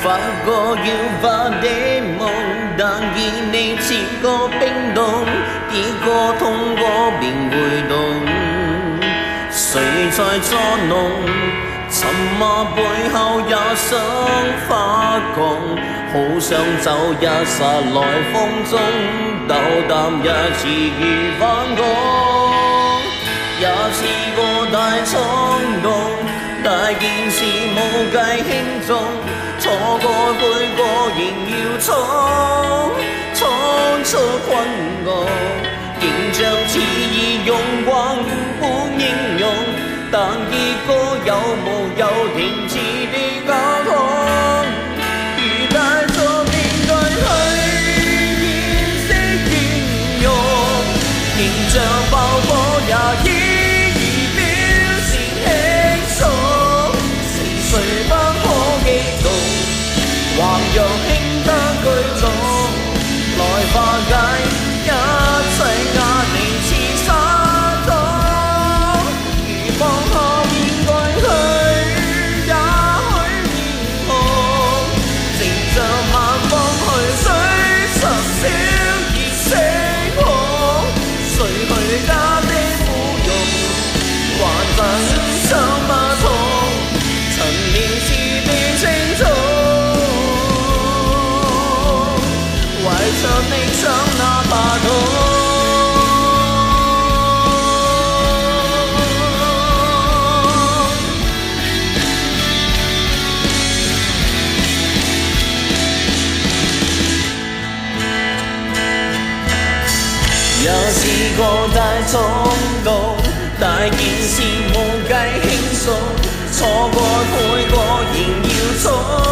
發過要化的夢，但見你似個冰凍，結果痛過便會動。誰在作弄？沉默背後也想發狂，好想走一剎來風中，斗膽一次如反抗。也試過大衝動，大件事無計輕重，錯過悔過仍要衝出困局，形象似已用慣本英勇，但結果有無有停止的交通，如帶着面具去掩飾英勇，形象爆破也已表示輕鬆，是誰不可激動，還讓輕得舉重，來化解一切壓力似沙土。放下面具去，也許面紅，乘着晚風去水十小熱星空，誰去假的苦容，還真想不通，曾年時便清楚，為着理想哪怕痛。也試過大衝動，大件事無計輕鬆，錯過悔過仍要衝。